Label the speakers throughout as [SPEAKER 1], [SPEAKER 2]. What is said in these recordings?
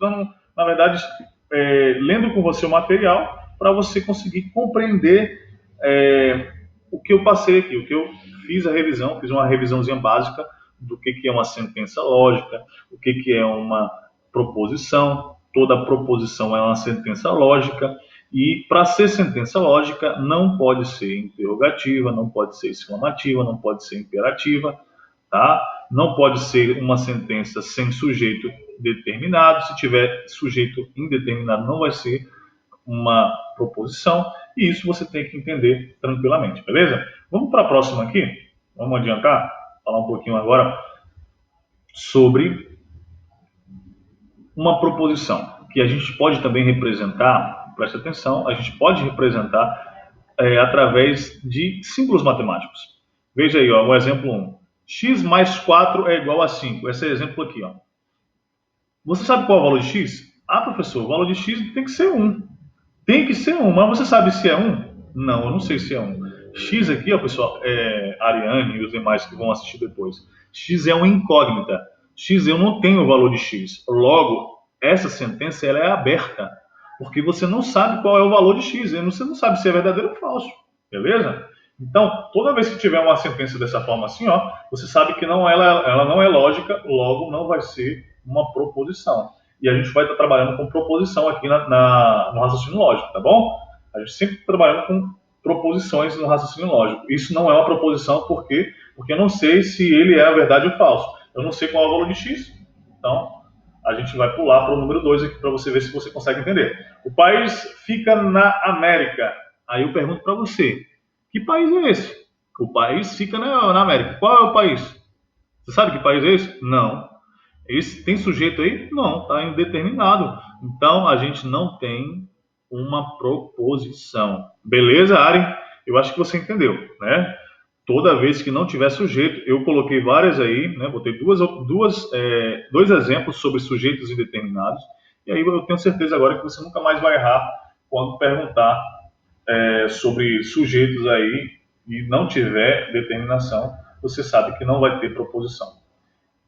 [SPEAKER 1] estando, na verdade, lendo com você o material para você conseguir compreender o que eu passei aqui, o que eu fiz a revisão, fiz uma revisãozinha básica do que é uma sentença lógica, o que é uma proposição. Toda proposição é uma sentença lógica, e para ser sentença lógica não pode ser interrogativa, não pode ser exclamativa, não pode ser imperativa, tá? Não pode ser uma sentença sem sujeito determinado. Se tiver sujeito indeterminado, não vai ser uma proposição, e isso você tem que entender tranquilamente, beleza? Vamos para a próxima aqui, vamos adiantar, falar um pouquinho agora sobre uma proposição, que a gente pode também representar, preste atenção, a gente pode representar através de símbolos matemáticos. Veja aí, ó, o exemplo 1. X mais 4 é igual a 5. Esse é o exemplo aqui, ó. Você sabe qual é o valor de x? Ah, professor, o valor de x tem que ser 1. Tem que ser 1, mas você sabe se é 1? Não, eu não sei se é 1. X aqui, ó, pessoal, Ariane e os demais que vão assistir depois. X é uma incógnita. X eu não tenho o valor de x. Logo, essa sentença ela é aberta, porque você não sabe qual é o valor de x. Você não sabe se é verdadeiro ou falso. Beleza? Então, toda vez que tiver uma sentença dessa forma assim, ó, você sabe que ela não é lógica, logo não vai ser uma proposição. E a gente vai estar trabalhando com proposição aqui no raciocínio lógico, tá bom? A gente sempre está trabalhando com proposições no raciocínio lógico. Isso não é uma proposição, por quê? Porque eu não sei se ele é verdade ou falso. Eu não sei qual é o valor de x. Então, a gente vai pular para o número 2 aqui para você ver se você consegue entender. O país fica na América. Aí eu pergunto para você, que país é esse? O país fica na América. Qual é o país? Você sabe que país é esse? Não. Esse tem sujeito aí? Não, está indeterminado. Então, a gente não tem uma proposição. Beleza, Ari? Eu acho que você entendeu, né? Toda vez que não tiver sujeito, eu coloquei várias aí, né? Botei dois exemplos sobre sujeitos indeterminados. E aí eu tenho certeza agora que você nunca mais vai errar quando perguntar sobre sujeitos aí e não tiver determinação, você sabe que não vai ter proposição.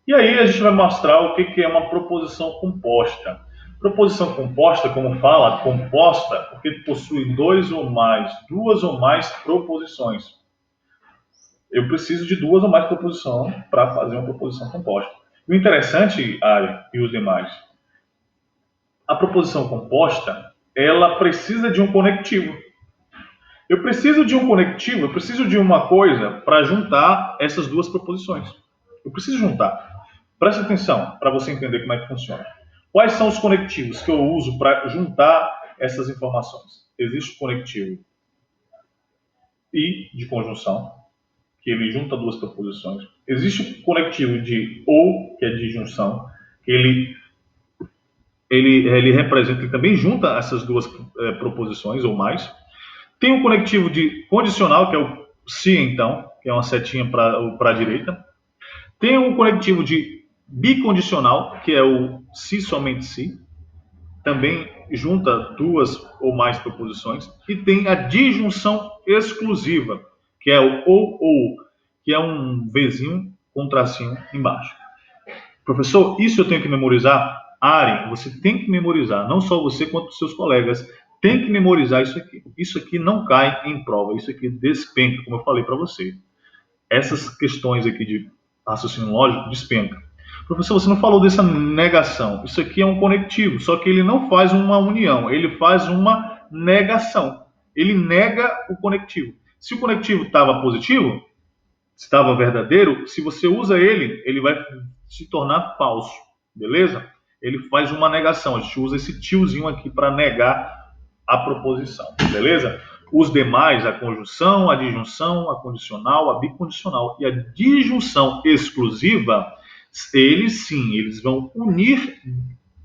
[SPEAKER 1] E aí a gente vai mostrar o que é uma proposição composta. Proposição composta, como fala, composta, porque possui duas ou mais proposições. Eu preciso de duas ou mais proposições para fazer uma proposição composta. O interessante, Ari e os demais, a proposição composta, ela precisa de um conectivo. Eu preciso de um conectivo, eu preciso de uma coisa para juntar essas duas proposições. Eu preciso juntar. Preste atenção para você entender como é que funciona. Quais são os conectivos que eu uso para juntar essas informações? Existe o conectivo I de conjunção, que ele junta duas proposições. Existe o conectivo de OU, que é de junção, que ele representa e também junta essas duas proposições ou mais. Tem o conectivo de condicional, que é o se então, que é uma setinha para a direita. Tem o conectivo de bicondicional, que é o se somente se, também junta duas ou mais proposições. E tem a disjunção exclusiva, que é o ou, que é um Vzinho com um tracinho embaixo. Professor, isso eu tenho que memorizar? Ari, você tem que memorizar, não só você quanto os seus colegas. Tem que memorizar isso aqui. Isso aqui não cai em prova, isso aqui despenca, como eu falei para você. Essas questões aqui de raciocínio lógico despenca. Professor, você não falou dessa negação. Isso aqui é um conectivo, só que ele não faz uma união, ele faz uma negação. Ele nega o conectivo. Se o conectivo estava positivo, estava verdadeiro, se você usa ele, ele vai se tornar falso, beleza? Ele faz uma negação, a gente usa esse tiozinho aqui para negar a proposição, beleza? Os demais, a conjunção, a disjunção, a condicional, a bicondicional e a disjunção exclusiva, eles vão unir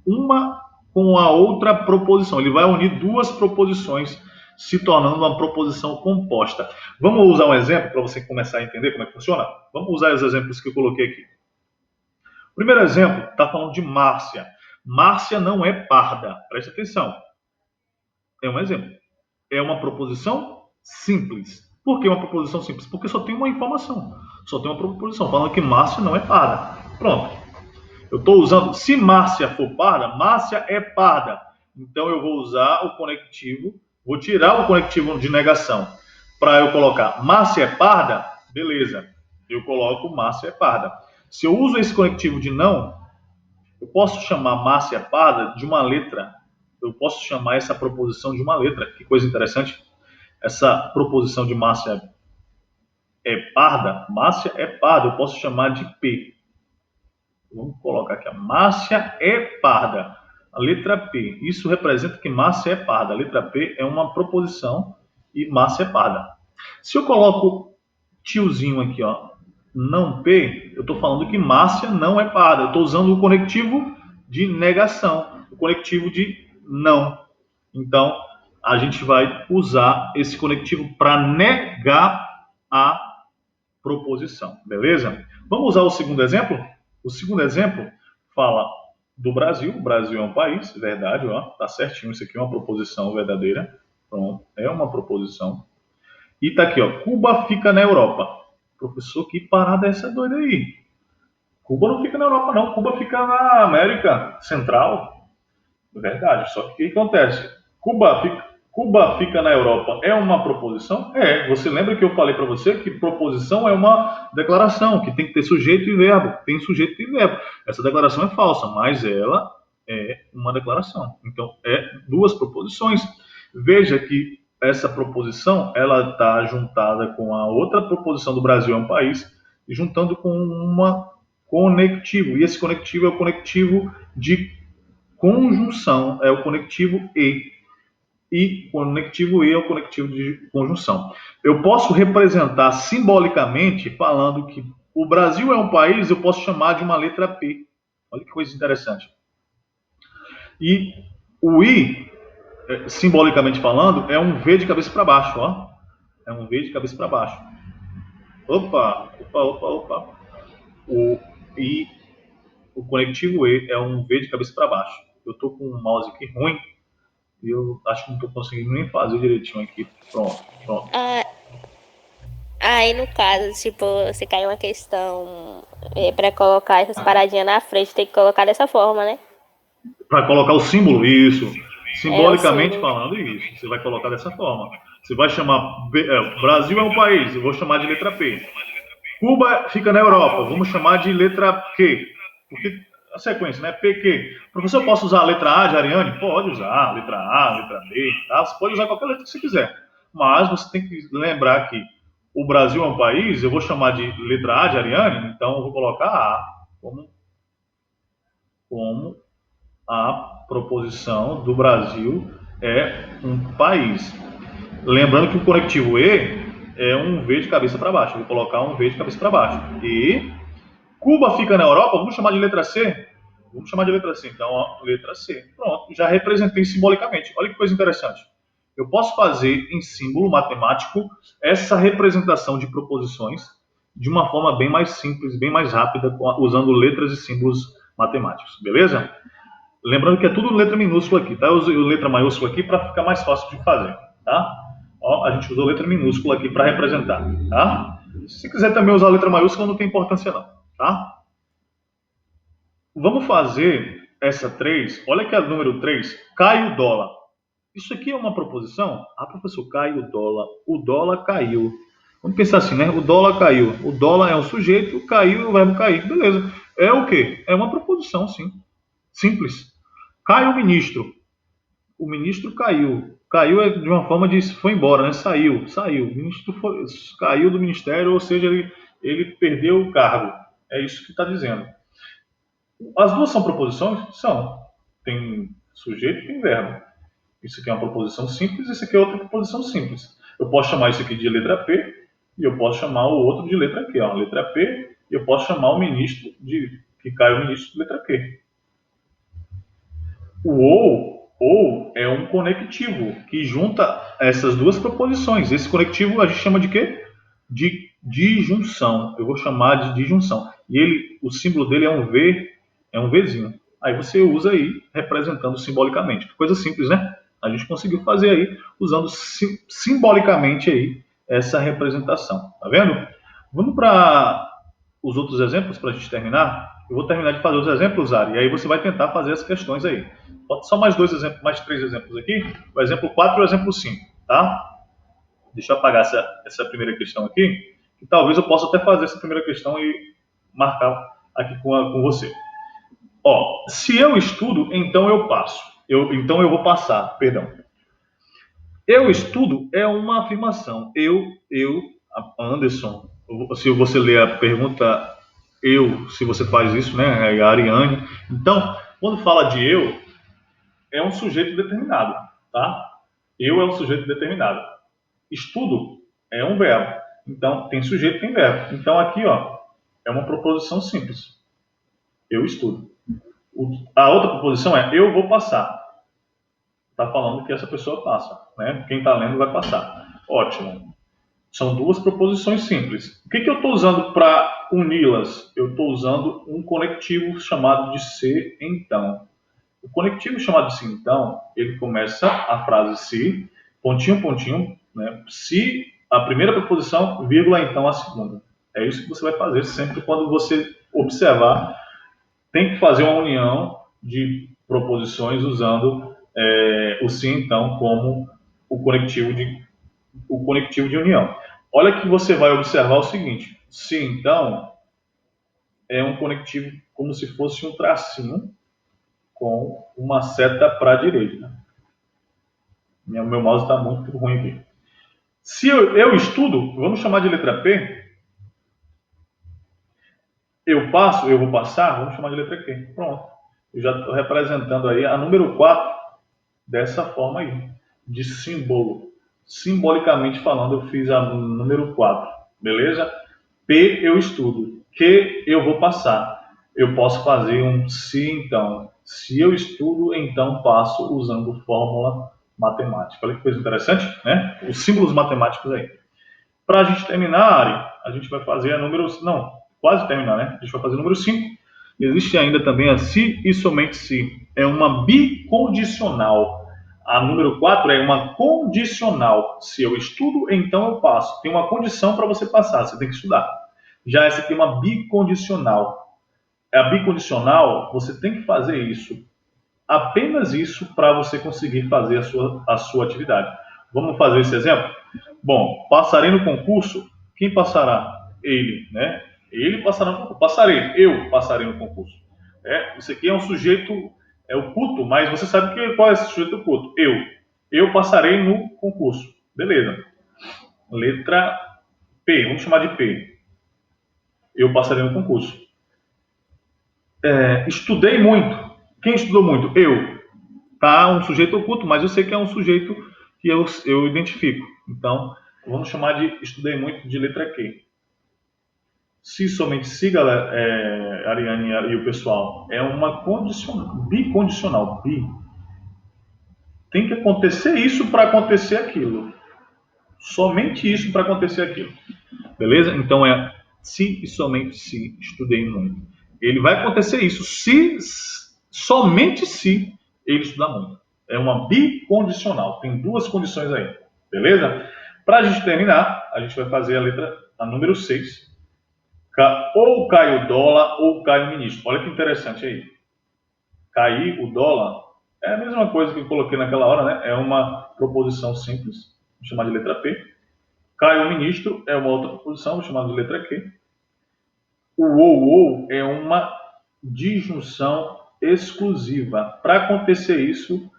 [SPEAKER 1] uma com a outra proposição. Ele vai unir duas proposições, se tornando uma proposição composta. Vamos usar um exemplo para você começar a entender como é que funciona? Vamos usar os exemplos que eu coloquei aqui. O primeiro exemplo está falando de Márcia. Márcia não é parda. Preste atenção. É um exemplo. É uma proposição simples. Por que uma proposição simples? Porque só tem uma informação. Só tem uma proposição falando que Márcia não é parda. Pronto. Eu estou usando, se Márcia for parda, Márcia é parda. Então eu vou usar o conectivo, vou tirar o conectivo de negação para eu colocar Márcia é parda, beleza. Eu coloco Márcia é parda. Se eu uso esse conectivo de não, eu posso chamar Márcia é parda de uma letra. Eu posso chamar essa proposição de uma letra. Que coisa interessante. Essa proposição de Márcia é parda, eu posso chamar de P. Vamos colocar aqui, a Márcia é parda. A letra P, isso representa que Márcia é parda. A letra P é uma proposição e Márcia é parda. Se eu coloco tiozinho aqui, ó, não P, eu estou falando que Márcia não é parda. Eu estou usando o conectivo de negação, o conectivo de não. Então, a gente vai usar esse conectivo para negar a proposição, beleza? Vamos usar o segundo exemplo? O segundo exemplo fala do Brasil. O Brasil é um país, verdade, ó, tá certinho. Isso aqui é uma proposição verdadeira. Pronto, é uma proposição. E tá aqui, ó, Cuba fica na Europa. Professor, que parada é essa doida aí? Cuba não fica na Europa, não. Cuba fica na América Central. Verdade, só que o que acontece? Cuba fica na Europa é uma proposição? É. Você lembra que eu falei para você que proposição é uma declaração, que tem que ter sujeito e verbo. Tem sujeito e verbo. Essa declaração é falsa, mas ela é uma declaração. Então, é duas proposições. Veja que essa proposição, ela está juntada com a outra proposição do Brasil é um país, juntando com uma conectivo. E esse conectivo é o conectivo de conjunção, é o conectivo e. E conectivo e é o conectivo de conjunção. Eu posso representar simbolicamente falando que o Brasil é um país, eu posso chamar de uma letra P. Olha que coisa interessante. E o I, simbolicamente falando, é um V de cabeça para baixo, ó. É um V de cabeça para baixo. Opa. O I, o conectivo E é um V de cabeça para baixo. Eu estou com um mouse aqui ruim e eu acho que não estou conseguindo nem fazer direitinho aqui. Pronto.
[SPEAKER 2] Aí, no caso, tipo, você cai uma questão pra colocar essas paradinhas na frente, tem que colocar dessa forma, né?
[SPEAKER 1] Para colocar o símbolo, isso.
[SPEAKER 2] É o
[SPEAKER 1] Simbolicamente
[SPEAKER 2] símbolo.
[SPEAKER 1] falando, isso. Você vai colocar dessa forma. Você vai chamar. Brasil é um país, eu vou chamar de letra P. Cuba fica na Europa, vamos chamar de letra Q. Porque a sequência, né? PQ. Professor, eu posso usar a letra A de Ariane? Pode usar, letra A, letra B, tá? Você pode usar qualquer letra que você quiser. Mas você tem que lembrar que o Brasil é um país, eu vou chamar de letra A de Ariane, então eu vou colocar A como a proposição do Brasil é um país. Lembrando que o conectivo E é um V de cabeça para baixo. Eu vou colocar um V de cabeça para baixo. E Cuba fica na Europa, vamos chamar de letra C? Vamos chamar de letra C. Então, ó, letra C. Pronto, já representei simbolicamente. Olha que coisa interessante. Eu posso fazer em símbolo matemático essa representação de proposições de uma forma bem mais simples, bem mais rápida, usando letras e símbolos matemáticos. Beleza? Lembrando que é tudo letra minúscula aqui, tá? Eu usei letra maiúscula aqui para ficar mais fácil de fazer, tá? Ó, a gente usou letra minúscula aqui para representar, tá? Se quiser também usar letra maiúscula, não tem importância não, tá? Vamos fazer essa 3. Olha que é o número 3. Cai o dólar. Isso aqui é uma proposição? Ah, professor, cai o dólar. O dólar caiu. Vamos pensar assim, né? O dólar caiu. O dólar é um sujeito, caiu é o verbo cair. Beleza. É o quê? É uma proposição, sim. Simples. Cai o ministro. O ministro caiu. Caiu é de uma forma de foi embora, né? Saiu. O ministro caiu do ministério, ou seja, ele perdeu o cargo. É isso que está dizendo. As duas são proposições? São. Tem sujeito e tem verbo. Isso aqui é uma proposição simples, isso aqui é outra proposição simples. Eu posso chamar isso aqui de letra P e eu posso chamar o outro de letra Q. Ó, letra P e eu posso chamar o ministro que cai o ministro de letra Q. O ou é um conectivo que junta essas duas proposições. Esse conectivo a gente chama de quê? De disjunção. Eu vou chamar de disjunção. E o símbolo dele é um V, é um Vzinho. Aí você usa aí representando simbolicamente. Coisa simples, né? A gente conseguiu fazer aí usando simbolicamente aí essa representação. Tá vendo? Vamos para os outros exemplos para a gente terminar. Eu vou terminar de fazer os exemplos, Ari, e aí você vai tentar fazer as questões aí. Falta só mais 2 exemplos, mais 3 exemplos aqui. O exemplo 4 e o exemplo 5, tá? Deixa eu apagar essa primeira questão aqui, que talvez eu possa até fazer essa primeira questão e marcar aqui com você. Ó, se eu estudo, então eu passo. Então eu vou passar, perdão. Eu estudo é uma afirmação. Anderson, se você ler a pergunta, se você faz isso, né, é a Ariane. Então, quando fala de eu, é um sujeito determinado, tá? Eu é um sujeito determinado. Estudo é um verbo. Então, tem sujeito, tem verbo. Então, aqui, ó, é uma proposição simples. Eu estudo. A outra proposição é eu vou passar. Está falando que essa pessoa passa, né? Quem está lendo vai passar. Ótimo. São 2 proposições simples. O que eu estou usando para uni-las? Eu estou usando um conectivo chamado de se, então. O conectivo chamado de se, então, ele começa a frase se, pontinho, pontinho, né? Se a primeira proposição, vírgula, então a segunda. É isso que você vai fazer sempre quando você observar. Tem que fazer uma união de proposições usando o se, então, como o conectivo de união. Olha que você vai observar o seguinte: se, então, é um conectivo como se fosse um tracinho com uma seta para a direita. Meu mouse está muito ruim aqui. Se eu estudo, vamos chamar de letra P. Eu passo, eu vou passar, vamos chamar de letra Q. Pronto. Eu já estou representando aí a número 4 dessa forma aí, de símbolo. Simbolicamente falando, eu fiz a número 4, beleza? P, eu estudo. Q, eu vou passar. Eu posso fazer um se, então. Se eu estudo, então passo usando fórmula matemática. Olha que coisa interessante, né? Os símbolos matemáticos aí. Para a gente terminar, Ari, a gente vai fazer a número... Não, quase terminar, né? A gente vai fazer o número 5. Existe ainda também a se e somente se. É uma bicondicional. A número 4 é uma condicional. Se eu estudo, então eu passo. Tem uma condição para você passar, você tem que estudar. Já essa aqui é uma bicondicional. A bicondicional, você tem que fazer isso. Apenas isso para você conseguir fazer a sua atividade. Vamos fazer esse exemplo? Bom, passarei no concurso. Quem passará? Ele, né? Ele passará no concurso. Passarei. Eu passarei no concurso. Isso aqui é um sujeito oculto, mas você sabe qual é esse sujeito oculto? Eu passarei no concurso. Beleza. Letra P. Vamos chamar de P. Eu passarei no concurso. Estudei muito. Quem estudou muito? Eu. Tá um sujeito oculto, mas eu sei que é um sujeito que eu identifico. Então, vamos chamar de estudei muito de letra Q. Se somente se, galera, Ariane e o pessoal, é uma bicondicional. Tem que acontecer isso para acontecer aquilo. Somente isso para acontecer aquilo. Beleza? Então é se e somente se, estudei muito. Ele vai acontecer isso somente se ele estudar muito. É uma bicondicional. Tem 2 condições aí. Beleza? Para a gente terminar, a gente vai fazer a número 6. Ou cai o dólar ou cai o ministro. Olha que interessante aí. Cair o dólar é a mesma coisa que eu coloquei naquela hora, né? É uma proposição simples, vou chamar de letra P. Cai o ministro é uma outra proposição, vou chamar de letra Q. O ou é uma disjunção exclusiva. Para acontecer isso,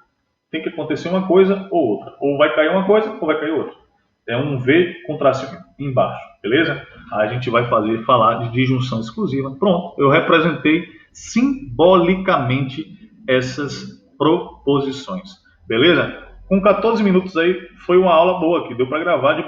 [SPEAKER 1] tem que acontecer uma coisa ou outra. Ou vai cair uma coisa ou vai cair outra. É um V com tracinho embaixo, beleza? A gente vai falar de disjunção exclusiva. Pronto, eu representei simbolicamente essas proposições, beleza? Com 14 minutos aí, foi uma aula boa aqui, deu para gravar de